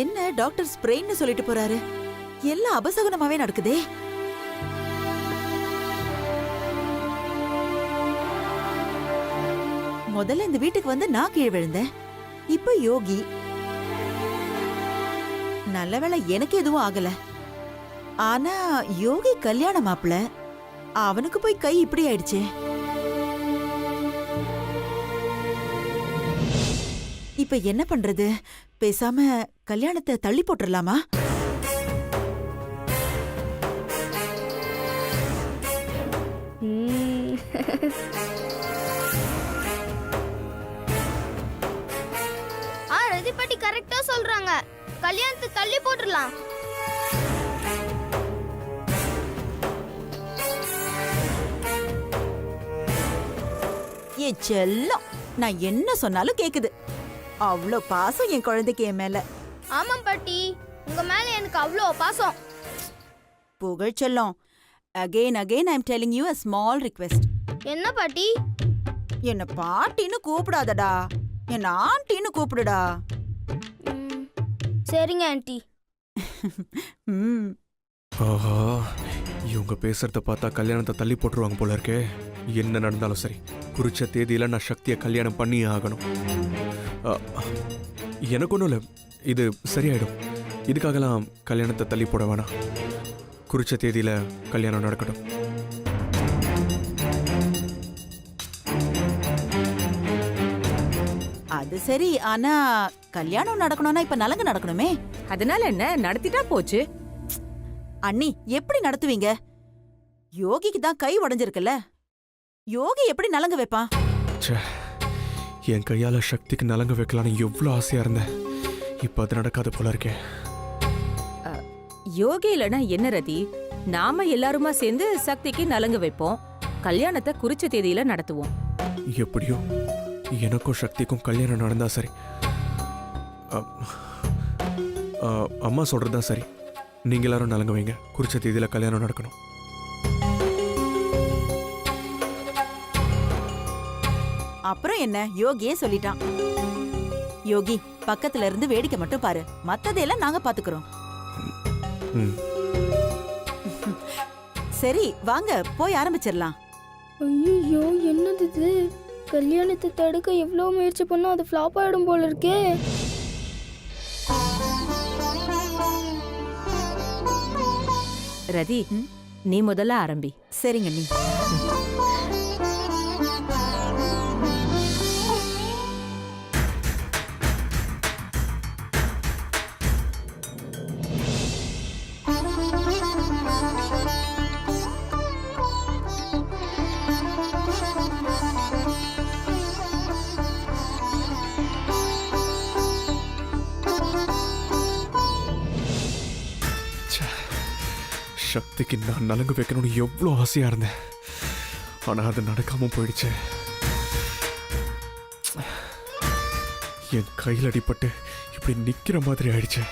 என்ன டாக்டர் ஸ்ப்ரெயின்னு சொல்லிட்டு போறாரு? எல்லாம் அபசகுனமாவே நடக்குதே. முதல்ல இந்த வீட்டுக்கு வந்து நான் கீழே விழுந்தேன். இப்ப யோகி. நல்லவேளை எனக்கு எதுவும் ஆகல. ஆனா யோகி கல்யாண மாப்பிள, அவனுக்கு போய் கை இப்படி ஆயிடுச்சே. இப்ப என்ன பண்றது? பேசாம கல்யாணத்தை தள்ளி போட்டுடலாமா? ரதிபாட்டி கரெக்டா சொல்றாங்க. கல்யாணத்தை தள்ளி போட்டுடலாம். ஏ செல்லம், நான் என்ன சொன்னாலும் கேக்குது. அவ்வளோ பாசம் என் குழந்தைக்கு என் மேல. ஆமாம் பாட்டி, உங்க மேல எனக்கு அவ்வளோ பாசம். புகழ் செல்லம், again I am telling you a small request. என்ன பாட்டி? என்ன பாட்டின்னு கூப்பிடாதடா, என்ன ஆண்டின்னு கூப்பிடுடா. சரிங்க ஆண்டி. ஆஹா, இவங்க பேசுறத பார்த்தா கல்யாணத்தை தள்ளி போட்டுருவாங்க போல இருக்கே. என்ன நடந்தாலும் சரி, குறிச்ச தேதியில நான் சக்தியை கல்யாணம் பண்ணியே ஆகணும். எனக்கு ஒன்றும் இல்லை, இது சரியாயிடும். இதுக்காகலாம் கல்யாணத்தை தள்ளி போட வேணாம். குறிச்ச தேதியில கல்யாணம் நடக்கட்டும். அது சரி, ஆனா கல்யாணம் நடக்கணும்னா இப்ப நலங்கு நடக்கணுமே. அதனால என்ன, நடத்திட்டா போச்சு. அண்ணி, எப்படி நடத்துவீங்க? யோகிக்கு தான் கை உடைஞ்சிருக்குல்ல, யோகி எப்படி நலங்கு வைப்பான்? என் கையால சக்திக்கு நலங்கு வைக்கலான்னு எவ்வளவு ஆசையா இருந்தேன். இப்ப அது நடக்காது போல இருக்கே. யோகி இல்லனா என்ன ரதி, நாம எல்லாருமா சேர்ந்து சக்திக்கு நலங்கு வைப்போம். கல்யாணத்தை குறிச்ச தேதியில நடத்துவோம். எப்படியோ எனக்கும் சக்திக்கும் கல்யாணம் நடந்தா சரி. அம்மா சொல்றதுதான் சரி. நீங்க எல்லாரும் நலங்கு வைங்க, குறிச்ச தேதியில கல்யாணம் நடக்கணும். அப்புறம் என்ன, யோகியே சொல்லிட்டான். யோகி, பக்கத்துல இருந்து வேடிக்கை மட்டும் பாரு, மத்ததெல்லாம் நாங்க பாத்துக்கிறோம். சரி வாங்க, போய் ஆரம்பிச்சிடலாம். ஐயோ, என்னது இது? கல்யாணத்தை தடுக்க எவ்வளவு முயற்சி பண்ணா அது ஃப்ளாப் ஆயிடும் போல இருக்கே. ரதி, நீ முதல்ல ஆரம்பி. சரிங்க நீ. சக்திக்கு நான் நலங்கு வைக்கணும்னு எவ்வளோ ஆசையா இருந்தேன். ஆனா அது நடக்காம போயிடுச்சு. என் கையில் அடிபட்டு இப்படி நிக்கிற மாதிரி ஆயிடுச்சு.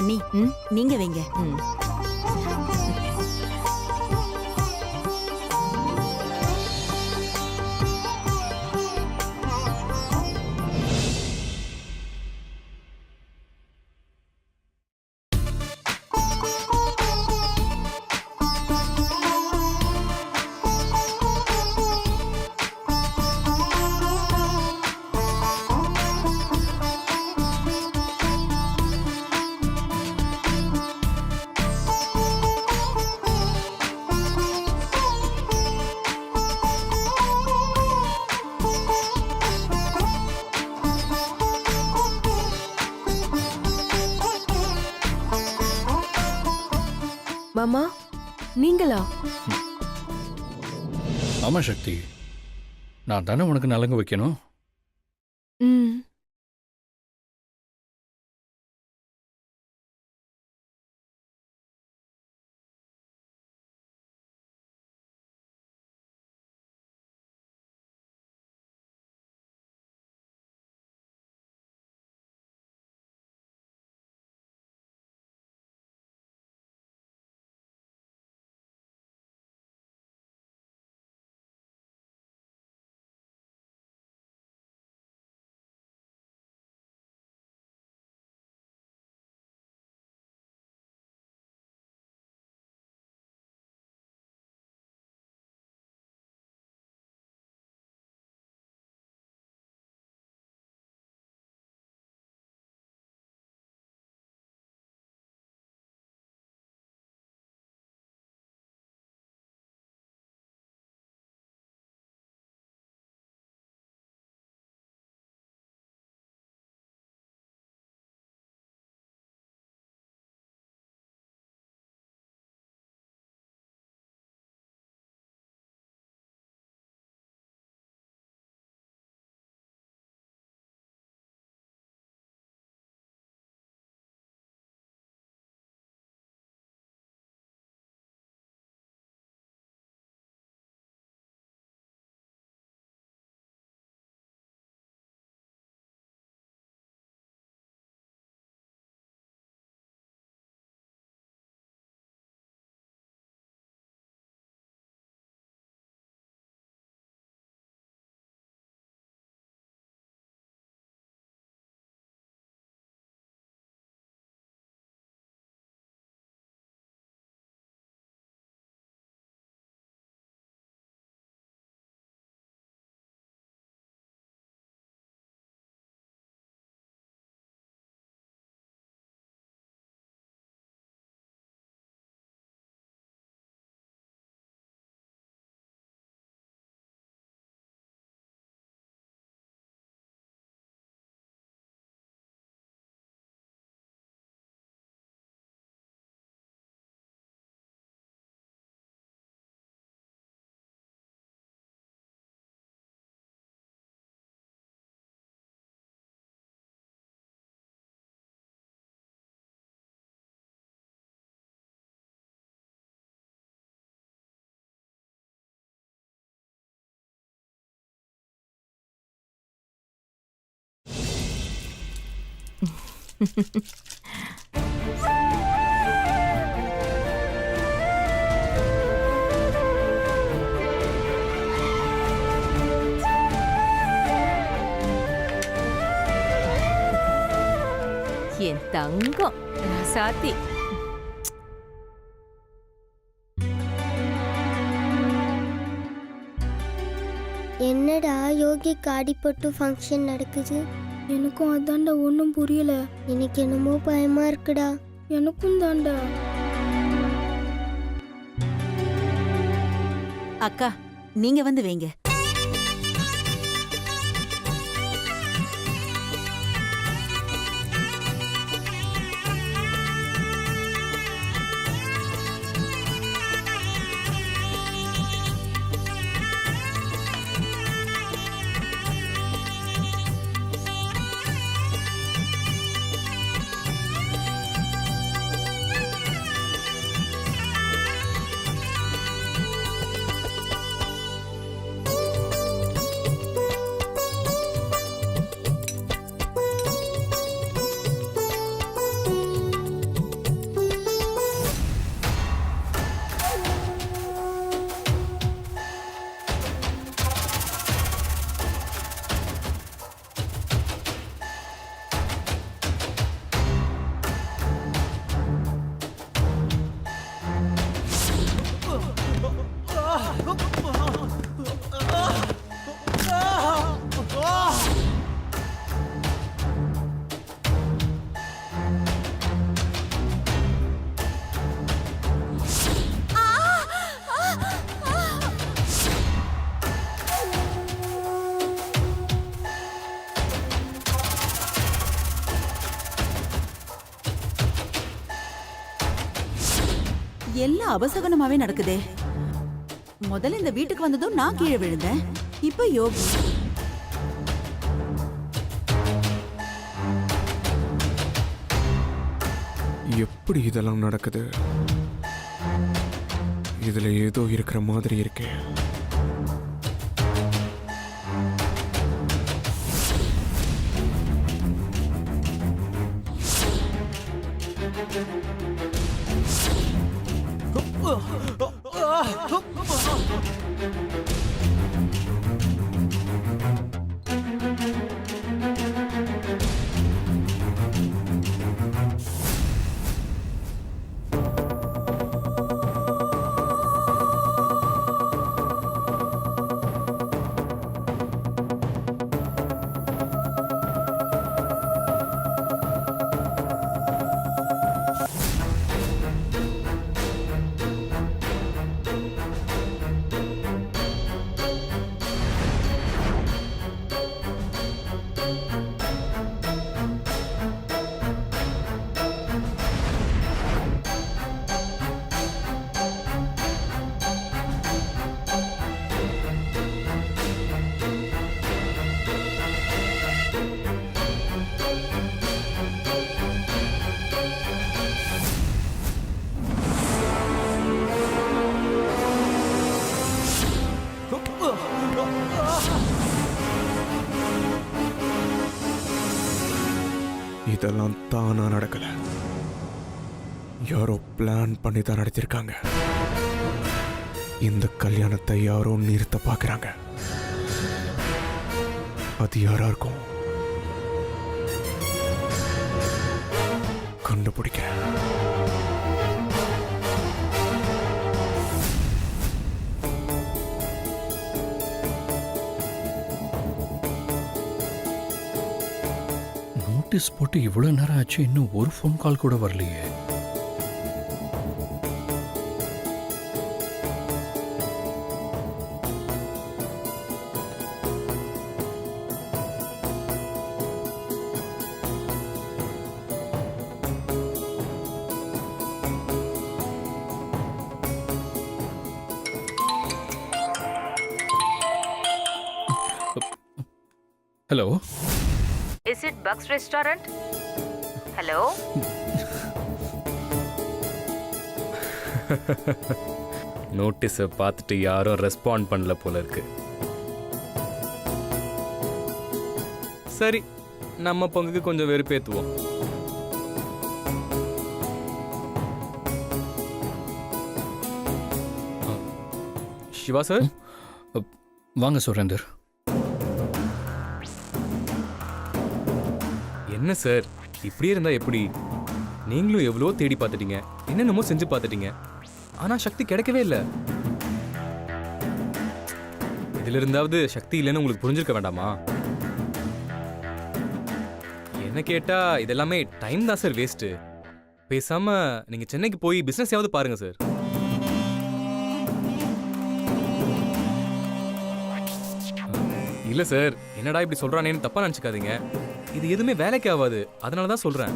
அண்ணி, நீங்க வைங்க. மாமா, நீங்களா? ஆமா சக்தி, நான் தானே உனக்கு நலங்கு வைக்கணும். ம். என் தங்கம் ராசாத்தி. என்னடா யோகிக்கு அடிபட்டு ஃபங்க்ஷன் நடக்குது? எனக்கும் அதான்டா, ஒன்றும் புரியல. எனக்கு என்னமோ பயமா இருக்குடா. எனக்கும் தான்டா. அக்கா நீங்க வந்து வைங்க. எல்லாம் அபசகனமாவே நடக்குதே. முதல்ல இந்த வீட்டுக்கு வந்ததும் நான் கீழே விழுந்தேன். இப்ப யோகி. எப்படி இதெல்லாம் நடக்குது? இதுல ஏதோ இருக்கிற மாதிரி இருக்கே. இதெல்லாம் தானா நடக்கல. யாரோ பிளான் பண்ணி தான் நடத்திருக்காங்க. இந்த கல்யாணத்தை யாரோ நிறுத்த பார்க்கறாங்க. அது யாரா இருக்கும்? கண்டுபிடிக்கிறேன். நோட்டீஸ் போட்டு இவ்வளவு நேரம் ஆச்சு, இன்னும் ஒரு ஃபோன் கால் கூட வரலையே. Hello, is it Bucks restaurant? Hello, நோட்டீஸை பார்த்துட்டு யாரும் ரெஸ்பாண்ட் பண்ணல போல இருக்கு. சரி, நம்ம பங்குக்கு கொஞ்சம் வெறுப்பேற்றுவோம். சிவா சார், வாங்க சுரேந்தர். என்ன சார் இப்படியே இருந்தா எப்படி? நீங்களும் எவ்வளோ தேடி பார்த்துட்டீங்க, என்னென்னமோ செஞ்சு பார்த்துட்டீங்க, ஆனா சக்தி கிடைக்கவே இல்லை. இதுல இருந்தாவது சக்தி இல்லைன்னு உங்களுக்கு புரிஞ்சிருக்க வேண்டாமா? என்ன கேட்டா இதெல்லாமே டைம் தான் சார் வேஸ்ட். பேசாம நீங்க சென்னைக்கு போய் பிசினஸ் யாவது பாருங்க சார். இல்ல சார், என்னடா இப்படி சொல்றானேன்னு தப்பா நினைச்சுக்காதீங்க. இது எதுவுமே வேலைக்கு ஆகாது, அதனால தான் சொல்றேன்.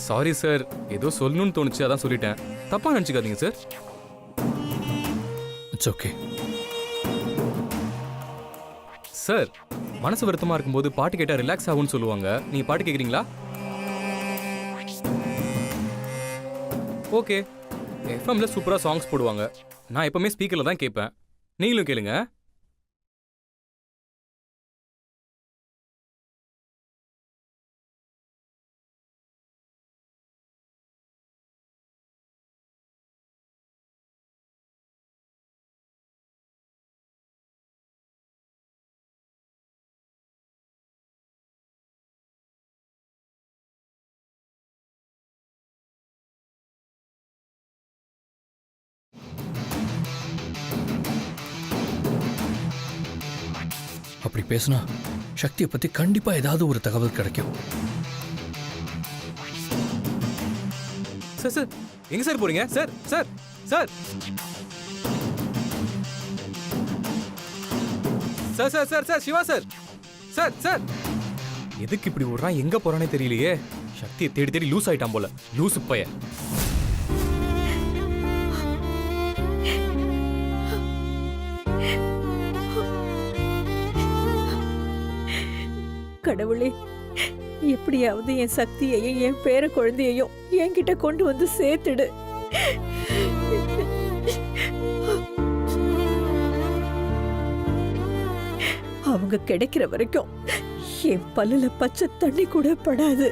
சாரி சார், ஏதோ சொல்லணும்னு தோணுச்சு, அதான் சொல்லிட்டேன். தப்பா நினைச்சுக்காதீங்க சார். இட்ஸ் ஓகே சார், மனசு வருத்தமா இருக்கும்போது பாட்டு கேட்டா ரிலாக்ஸ் ஆகும்னு சொல்லுவாங்க. நீங்க பாட்டு கேக்குறீங்களா? ஓகே, எஃப்எம்ல சூப்பரா சாங்ஸ் போடுவாங்க. நான் எப்பவுமே ஸ்பீக்கர்ல தான் கேட்பேன். நீங்களும் கேளுங்க. அப்படி பேசினா சக்தியை பத்தி கண்டிப்பா ஏதாவது ஒரு தகவல் கிடைக்கும். சார் சார், எங்க சார் போறீங்க? Sir sir sir sir sir sir sir Siva sir sir sir, எதுக்கு இப்படி ஓடுறான்? எங்க போறானே தெரியலையே. சக்தியை தேடி தேடி லூஸ் ஆயிட்டான் போல. லூசு பைய. கடவுளே, எப்படியாவது என் சக்தியையும் என் பேர குழந்தையையும் என்கிட்ட கொண்டு வந்து சேர்த்துடு. அவங்க கிடைக்கிற வரைக்கும் என் பல்லுல பச்சை தண்ணி கூட படாது.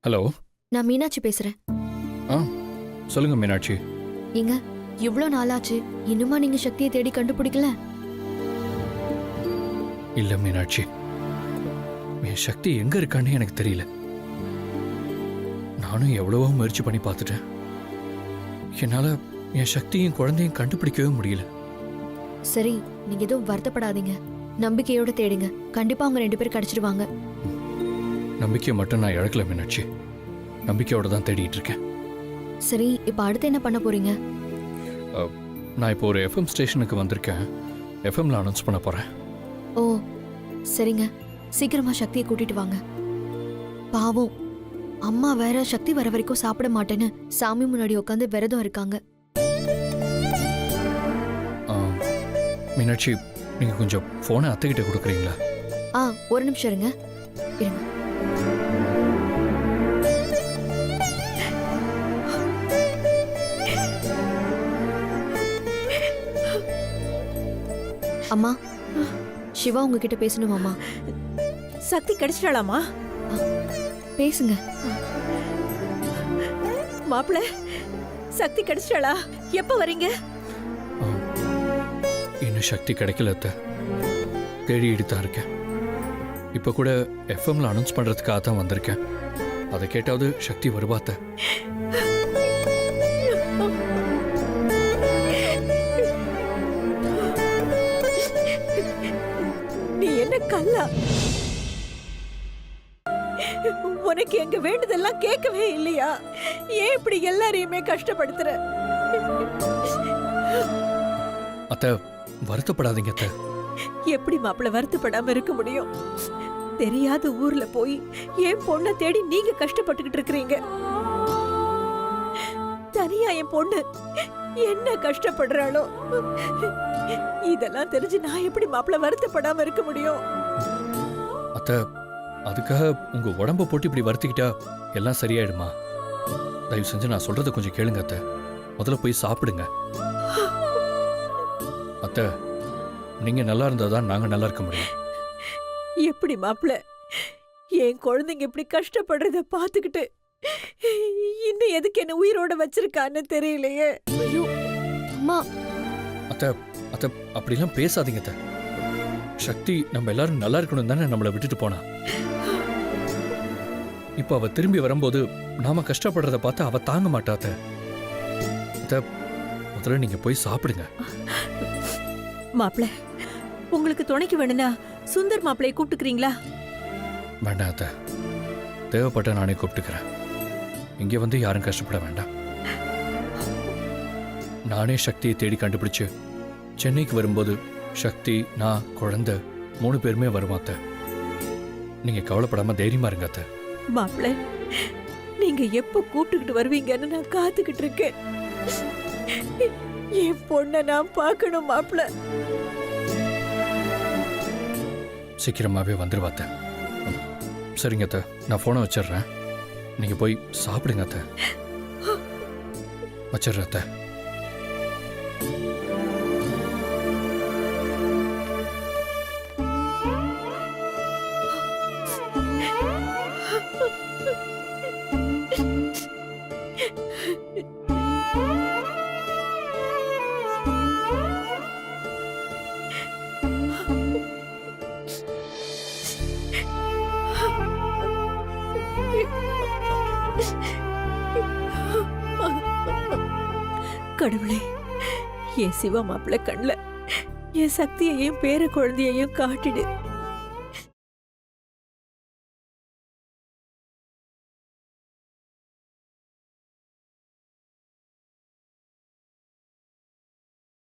ஹலோ. நான் மீனாட்சி பேசுறேன். சொல்லுங்க மீனாட்சி. ஏங்க, இவ்ளோ நாளாச்சு, இன்னுமா நீங்க சக்தியை தேடி கண்டுபிடிக்கல? இல்ல மீனாட்சி, என் சக்தி எங்க இருக்கான்னு எனக்கு தெரியல. நானும் எவ்வளவோ முயற்சி பண்ணி பார்த்துட்டேன். என்னால என் சக்தியும் குழந்தையும் கண்டுபிடிக்கவே முடியல. சரி, நீங்க எதுவும் வருத்தப்படாதீங்க. நம்பிக்கையோட தேடுங்க. கண்டிப்பா அவங்க 2 பேரும் கிடைச்சிடுவாங்க. நம்பிக்கையை மட்டும் நான் இழக்கல மீனாட்சி. நம்பிக்கையோட தான் தேடிட்டு இருக்கேன். சரி, இப்ப அடுத்து என்ன பண்ண போறீங்க? நான் இப்போ ஒரு எஃப்எம் ஸ்டேஷனுக்கு வந்திருக்கேன். எஃப்எம்ல அனௌன்ஸ் பண்ண போறேன். ஓ, சரிங்க. சீக்கிரமா சக்தியை கூட்டிட்டு வாங்க. பாவம், அம்மா வேற சக்தி வர வரைக்கும் சாப்பிட மாட்டேன்னு சாமி முன்னாடி உட்காந்து விரதம் இருக்காங்க. மீனாட்சி, நீங்க கொஞ்சம் போனை அத்தைகிட்ட கொடுக்குறீங்களா? ஒரு நிமிஷம் இருங்க. இருங்க. அம்மா, சிவா உங்ககிட்ட பேசணுமாமா? சக்தி கிடைச்சிட்டாளாமா? பேசுங்க. மாப்பிள்ள, சக்தி கிடைச்சிட்டாளா? எப்ப வரீங்க? இன்னும் சக்தி கிடைக்கல அத்தை. தேடிட்டு தான் இருக்கேன். இப்போ கூட எஃப்எம்ல அனௌன்ஸ் பண்றதுக்காக தான் வந்திருக்கேன். அதை கேட்டாவது சக்தி வருவாத்த. நீ என்ன கல்லா? உனக்கு எங்க வேண்டுதெல்லாம் கேட்கவே இல்லையா? ஏன் இப்படி எல்லாரையுமே கஷ்டப்படுத்துற? அத்தை, வருத்தப்படாதீங்க அத்தை. எப்படி மாப்பிள்ள வருத்தப்படாம இருக்க முடியும்? தெரியாத ஊர்ல போய் என் பொண்ணை தேடி நீங்க கஷ்டப்பட்டுக்கிட்டு இருக்கிறீங்க. தனியா என் பொண்ணு என்ன கஷ்டப்படுறாளோ, இதெல்லாம் தெரிஞ்சு நான் எப்படி மாப்பிள்ள வருத்தப்படாம இருக்க முடியும்? அத்தை, அதுக்காக உங்க உடம்ப போட்டு இப்படி வருத்திக்கிட்டா எல்லாம் சரியாயிடுமா? தயவு செஞ்சு நான் சொல்றதை கொஞ்சம் கேளுங்க அத்தை. முதல்ல போய் சாப்பிடுங்க. அத்தை, நீங்க நல்லா இருந்தாதான் நாங்க நல்லா இருக்க முடியும். எப்படி மாப்பிள்ள, என் குழந்தைங்க இப்படி கஷ்டப்படுறத பாத்துக்கிட்டு இன்னும் எதுக்கு என்ன உயிரோட வச்சிருக்கான்னு தெரியலையே. ஐயோ அம்மா. அத்தை, அத்தை, அப்படிலாம் பேசாதீங்க அத்தை. சக்தி நம்ம எல்லாரும் நல்லா இருக்கணும் தானே நம்மளை விட்டுட்டு போனா. இப்ப அவ திரும்பி வரும்போது நாம கஷ்டப்படுறத பார்த்து அவ தாங்க மாட்டாத்த. அத்தை, முதல்ல நீங்க போய் சாப்பிடுங்க. மாப்பிள்ள, உங்களுக்கு துணைக்கு வேணும்னா சுந்தர் மாப்பிள்ளைய கூப்பிட்டுக்கிறீங்களா? வேண்டாம் அத்தை, தேவைப்பட்ட நானே கூப்பிட்டுக்கிறேன். இங்க வந்து யாரும் கஷ்டப்பட வேண்டாம். நானே சக்தியை தேடி கண்டுபிடிச்சு சென்னைக்கு வரும்போது சக்தி, நான், குழந்தை 3 பேருமே வருவோம் அத்தை. நீங்க கவலைப்படாம தைரியமா இருங்க அத்தை. மாப்பிள்ள, நீங்க எப்ப கூப்பிட்டுக்கிட்டு வருவீங்கன்னு நான் காத்துக்கிட்டு இருக்கேன். என் பொண்ணை நான் பார்க்கணும் மாப்பிள்ள. சீக்கிரமாவே வந்துருவாத்த. சரிங்க அத்தை, நான் போனை வச்சிடுறேன். நீங்க போய் சாப்பிடுங்க அத்தை. வச்சிடுறேன் அத்தை. கடவுளே, என் சிவா மாப்பிள்ள கண்ல என் சக்தியையும் பேர குழந்தையையும் காட்டிடு.